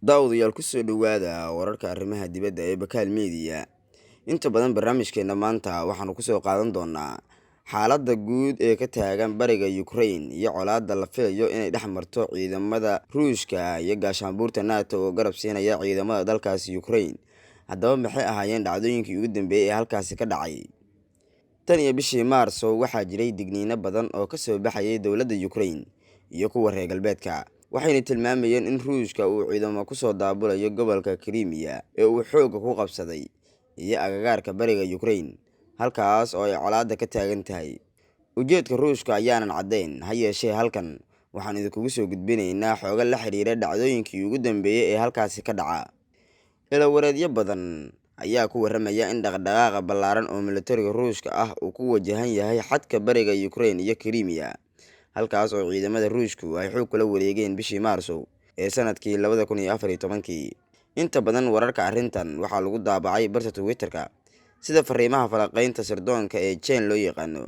daawadayaal ku soo dhowaada wararka arrimaha dibadda ee Bakaal Media. Inta badan barnaamijkeena maanta waxaanu ku soo qaadan doonaa xaaladda guud ee ka taagan bariga Ukraine iyo colaadda la filayo inay dhex marto ciidamada Ruushka iyo gaashaanbuurta NATO oo garab siinaya ciidamada dalkaasi Ukraine. Haddaba maxay ahaayeen dhacdooyinkii ugu dambeeyay ee halkaasi ka dhacay? Tan iyo bishii Maarso waxaa jiray digniino badan oo ka soo baxayay dowladda Ukraine iyo kuwa reer galbeedka, waxayna tilmaamayeen in Ruushka uu ciidamo ku soo daabulayo gobolka Crimea ee uu xoogga ku qabsaday iyo agagaarka bariga Ukraine, halkaas oo ay colaadda ka taagan tahay. Ujeedka Ruushka ayaanan caddayn, ha yeeshee halkan waxaan idinkugu soo gudbinaynaa xooga la xiriira dhacdooyinkii ugu dambeeyay ee halkaasi ka dhaca. Ilawareedyo badan ayaa ku warramaya in dhaqdhaqaaqa ballaaran oo militariga Ruushka ah uu ku wajahan yahay xadka bariga Ukraine iyo Crimea, halkaas oo ciidamada Ruushku ay xoog kula wareegeen bishii Maarso ee sanadkii 2014. Inta badan wararka arrintan waxaa lagu daabacay barta Twitter-ka sida fariimaha falanqaynta sirdoonka ee Chain loo yaqaano,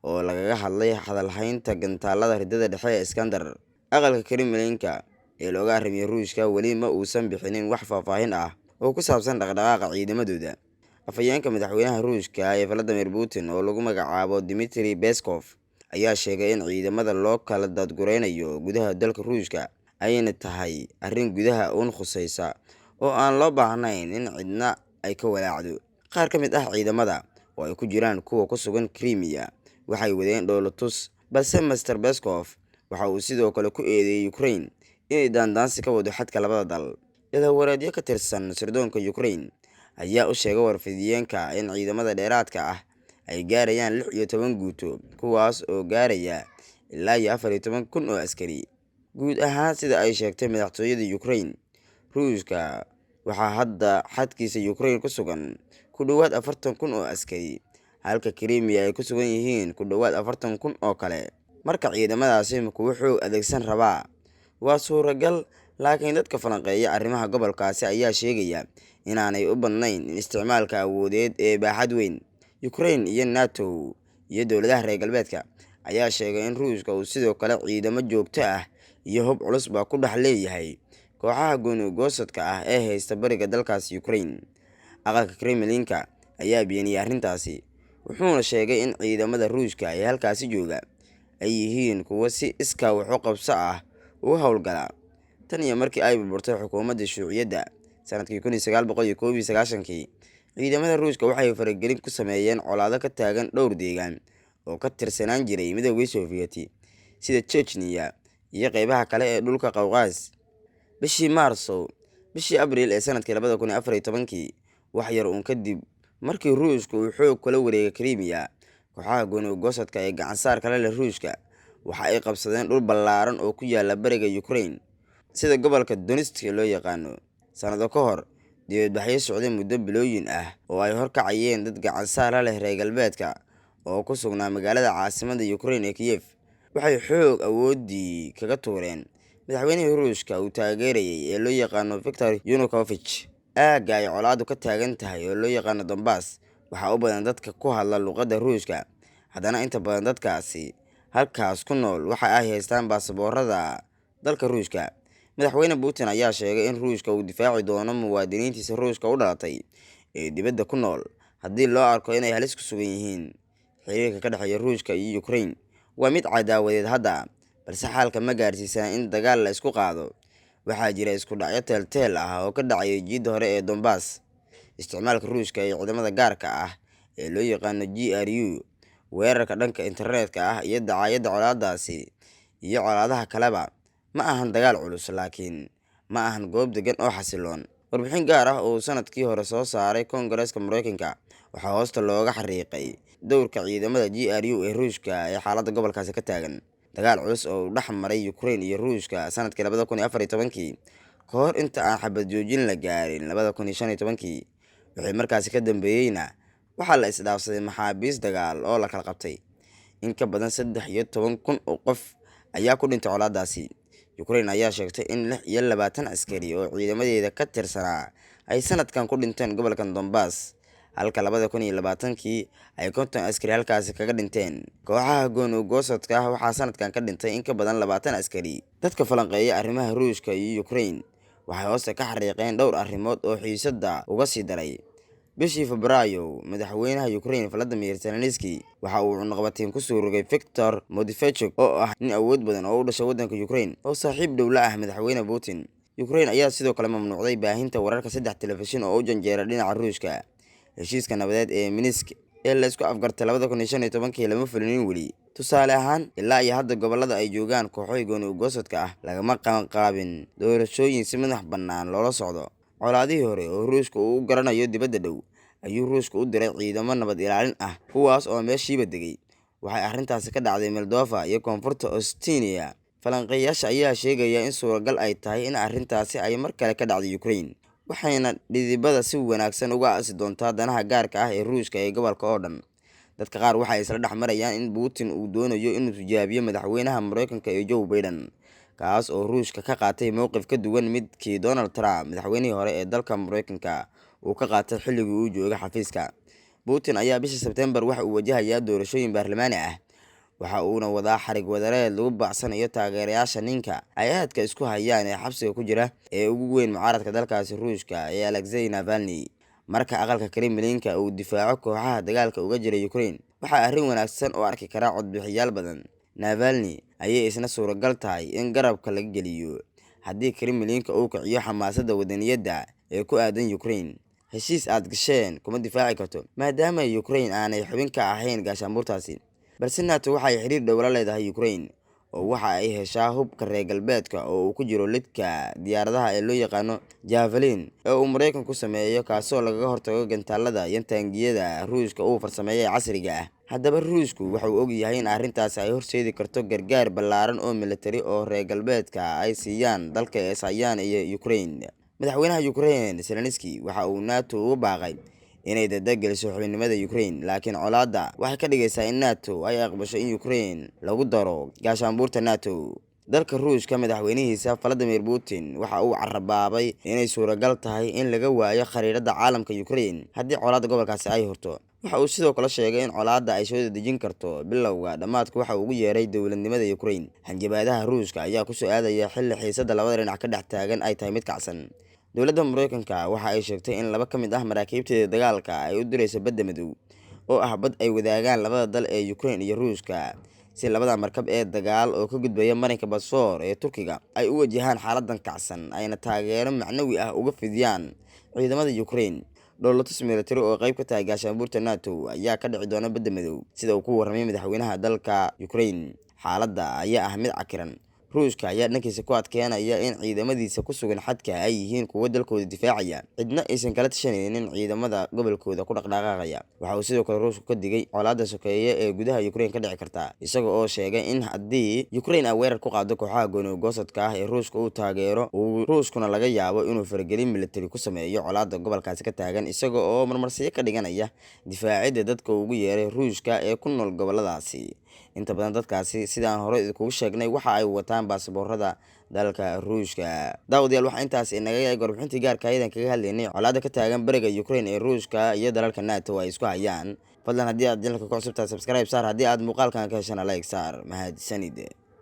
oo lagaga hadlay hadalhaynta gantaalada ridada dhexe ee Iskandar. Aqalka Kremlin-ka ee looga arrimiyay Ruushka weli ma uusan bixinin wax faahfaahin ah oo ku saabsan dhaqdhaqaaqa ciidamadooda. Afhayeenka madaxweynaha Ruushka ee Vladimir Putin oo lagu magacaabo Dmitry Peskov ayaa sheegay in ciidamada loo kala daadguraynayo gudaha dalka Ruushka ayna tahay arrin gudaha uun khusaysa oo aan loo baahnayn in cidna ay ka walaacdo. Qaar ka mid ah ciidamada oo ay ku jiraan kuwa ku sugan Crimea waxay wadeen dhoolatus, balse Mr. Peskov waxa uu sidoo kale ku eedeeyay Ukraine inay daandaansi ka wado xadka labada dal. Ilawareedyo ka tirsan sirdoonka Ukraine ayaa u sheegay warfidiyeenka in ciidamada dheeraadka ah ay gaarayaan 16 guuto, kuwaas oo gaaraya ilaa 14,000 oo askari. Guud ahaan sida ay sheegtay madaxtooyada Ukraine, Ruushka waxaa hadda xadkiisa Ukraine ku sugan ku dhowaad 40,000 oo askari, halka Crimea ay ku sugan yihiin ku dhowaad 40,000 oo kale. Marka ciidamadaasi kuwa xoog adeegsan rabaa waa suuragal, laakiin dadka falanqeeya arrimaha gobolkaasi ayaa sheegaya inaanay u badnayn isticmaalka awoodeed ee baaxad weyn. Ukraine iyo NATO iyo dowladaha reer galbeedka ayaa sheegay in Ruushka uu sidoo kale ciidamo joogto ah iyo hub culusba ku dhex leeyahay kooxaha gooni-goosadka ah ee haysta bariga dalkaasi Ukraine. Aqalka Kremlin-ka ayaa beeniyay arrintaasi, wuxuuna sheegay in ciidamada Ruushka ee halkaasi jooga ay yihiin kuwo si iskaa wax u qabso ah uga howlgala. Tan iyo markii ay burburtay xukuumadda Shuuciyadda sanadkii 1991, ciidamada Ruushka waxay faragelin ku sameeyeen colaado ka taagan dhowr deegaan oo ka tirsanaan jiray Midowgii Soviyeeti, sida Chechnya iyo qaybaha kale ee dhulka Qawqaas. Bishii Abriil ee sanadkii 2014, wax yar uun kadib markii Ruushka uu xoog kula wareegay Crimea, kooxaha gooni-goosadka ee gacan-saar kale leh Ruushka waxa ay qabsadeen dhul ballaaran oo ku yaala bariga Ukraine, sida gobolka Donetsk loo yaqaano. Sanado ka hor, dibadbaxyo socday muddo bilooyin ah oo ay horkacayeen dad gacan-saar leh reer galbeedka oo ku sugnaa magaalada caasimadda Ukraine ee Kiev, waxay xoog awooddii kaga tuureen madaxweynihii Ruushka uu taageerayay ee loo yaqaano Viktor Yanukovych. Aagga ay colaaddu ka taagan tahay oo loo yaqaano Donbass waxaa u badan dadka ku hadla luqadda Ruushka, haddana inta badan dadkaasi halkaas ku nool waxa ay haystaan baasaboorada dalka Ruushka. Madaxweyne Putin ayaa sheegay in Ruushka uu difaaci doono muwaadiniintiisa Ruushka u dhalatay ee dibadda ku nool haddii loo arko inay halis ku sugan yihiin. Xiriirka ka dhexeeya Ruushka iyo Ukraine waa mid cadaawadeed hadda, balse xaalka ma gaarsiisana in dagaal la isku qaado. Waxaa jira isku dhacyo teel-teel ah oo ka dhacaya jiidda hore ee Donbass. Isticmaalka Ruushka iyo ciidamada gaarka ah ee loo yaqaano GRU, weerarka dhanka internetka ah iyo dacaayadda colaadaasi iyo colaadaha kaleba ma ahan dagaal culus, laakiin ma ahan goob degan oo xasiloon. Warbixin gaar ah oo sanadkii hore soo saaray Koongareeska Mareykanka waxaa hoosta looga xariiqay dowrka ciidamada GRU ee Ruushka ee xaaladda gobolkaasi ka taagan. Dagaal culus oo dhex maray Ukraine iyo Ruushka sanadkii 2014 ka hor inta aan xabad joojin la gaarin 2015, wixii markaasi ka dambeeyeyna waxaa la isdhaafsaday maxaabiis dagaal oo la kala qabtay. In ka badan 13,000 oo qof ayaa ku dhintay colaadaasi. Ukraine ayaa sheegtay in 26 askari oo ciidamadeeda ka tirsanaa ay sanadkan ku dhinteen gobolka Donbass, halka 2020 ay 50 askari halkaasi kaga dhinteen. Kooxaha gooni-goosadka ah waxaa sanadkan ka dhintay in ka badan 20 askari. Dadka falanqeeya arrimaha Ruushka iyo Ukraine waxay hoosta ka xariiqeen dhowr arrimood oo xiisadda uga sii daray. bishii Febraayo, madaxweynaha Ukraine Volodymyr Zelensky waxa uu cunaqabateyn ku soo rogay Viktor Medvedchuk oo ah nin awood badan oo u dhashay waddanka Ukraine oo saaxiib dhow la ah madaxweyne Putin. Ukraine ayaa sidoo kale mamnuucday baahinta wararka 3 telefishin oo u janjeera dhinaca Ruushka. Heshiiska nabadeed ee Minsk ee la isku afgartay 2015 lama fulinin weli. Tusaale ahaan, ilaa iyo hadda gobollada ay joogaan kooxo gooni u goosadka ah lagama qaban doorashooyin si madax bannaan loola socdo. Colaadihii hore oo Ruushka uu garanayo dibadda dhow ayuu Ruushka u diray ciidamo nabad ilaalin ah kuwaas oo meeshiiba degay. Waxay arrintaasi ka dhacday Moldova iyo koonfurta Estonia. Falanqeeyaasha ayaa sheegaya in suuragal ay tahay in arrintaasi ay mar kale ka dhacdo Ukraine, waxayna dhidibada si wanaagsan uga aasi doontaa danaha gaarka ah ee Ruushka ee gobolka oo dhan. Dadka qaar waxay isla dhex marayaan in Putin uu doonayo inuu tijaabiyo madaxweynaha Mareykanka ee Joe Biden, kaas oo Ruushka ka qaatay mowqif ka duwan midkii Donald Trump madaxweynihii hore ee dalka Mareykanka uu ka qaatay xilligii uu joogay xafiiska. Putin ayaa bishii Sebtembar waxa uu wajahayaa doorashooyin baarlamaani ah, waxa uuna wadaa xarig wadareed lagu baacsanayo taageerayaasha ninka ay aadka isku hayaan ee xabsiga ku jira ee ugu weyn mucaaradka dalkaasi Ruushka ee Alexei Navalny. Marka aqalka Kremlin-ka uu difaaco kooxaha dagaalka uga jira Ukraine, waxaa arrin wanaagsan oo arki kara codbixiyaal badan. Navalny ayay isna suuragal tahay in garabka laga geliyo haddii Kremlin-ka uu kiciyo xamaasadda wadaniyadda ee ku aadan Ukraine. Heshiis aad gasheen kuma difaaci karto maadaama Ukraine aanay xubin ka ahayn gaashaanbuurtaasi, balse NATO waxay xiriir dhow la leedahay Ukraine oo waxa ay heshaa hubka reer galbeedka oo uu ku jiro lidka diyaaradaha ee loo yaqaano Javelin ee uu Mareykanku sameeyo, kaasoo lagaga hortago gantaalada iyo taangiyada Ruushka uu farsameeyay casriga ah. Haddaba Ruushku waxa uu og yahay in arrintaasi ay horseedi karto gargaar ballaaran oo militari oo reer galbeedka ay siiyaan dalka ee Sayaan iyo Ukraine. Madaxweynaha Ukraine Zelensky waxa uu NATO ugu baaqay inay dadageliso xubinimada Ukraine, laakiin colaadda waxay ka dhigaysaa in NATO ay aqbasho in Ukraine lagu daro gaashaanbuurta NATO. Dalka Ruushka madaxweynihiisa Vladimir Putin waxa uu carabaabay inay suuragal tahay in laga waayo khariidada caalamka Ukraine haddii colaadda gobolkaasi ay horto. Waxa uu sidoo kale sheegay in colaadda ay soo dedejin karto bilowga dhamaadka waxa uu ugu yeeray dowladnimada Ukraine. Hanjabaadaha Ruushka ayaa ku soo aadaya xilli xiisadda labada dhinac ka dhex taagan ay tahay mid kacsan. Dowladda Mareykanka waxa ay sheegtay in laba ka mid ah maraakiibteeda dagaalka ay u dirayso badda madow oo ah bad ay wadaagaan labada dal ee Ukraine iyo Ruushka, si labada markab ee dagaal oo ka gudbaya marinka Bosfor ee Turkiga ay u wajahaan xaaladdan kacsan ayna taageero macnawi ah uga fidiyaan ciidamada Ukraine. Dowladaha military oo qayb ka tahay gaashaanbuurta NATO ayaa ka dhici doona badda madow, sida uu ku warramay madaxweynaha dalka Ukraine. Xaaladda ayaa ah mid cakiran. Ruushka ayaa dhankiisa ku adkeynaya in ciidamadiisa ku sugan xadka ay yihiin kuwo dalkooda difaacaya, cidna aysan kala tashanaynin ciidamada gobolkooda ku dhaqdhaqaaqaya. Waxa uu sidoo kale Ruushku ka digay colaadda sokeeye ee gudaha Ukraine ka dhici karta, isaga oo sheegay in haddii Ukraine ay weerar ku qaado kooxaha gooni u goosadka ah ee Ruushka uu taageero, Ruushkuna laga yaabo inuu faragelin militari ku sameeyo colaadda gobolkaasi ka taagan, isaga oo marmarsiyo ka dhiganaya difaacidda dadka ugu yeeray Ruushka ee ku nool goboladaasi. Inta badan dadkaasi sidaan hore idinkugu sheegnay waxa ay wataan baasaboorada dalka Ruushka. Daawadayaal, waxaa intaas inaga yahay warbixintii gaarka ah ee kaga hadlaynay colaadda ka taagan bariga Ukraine ee Ruushka iyo dalalka NATO ay isku hayaan. Fadlan haddii aad channelka ku cusubtahay subscribe saar, haddii aad muuqaalkan ka heshana like saar. Mahadsanid.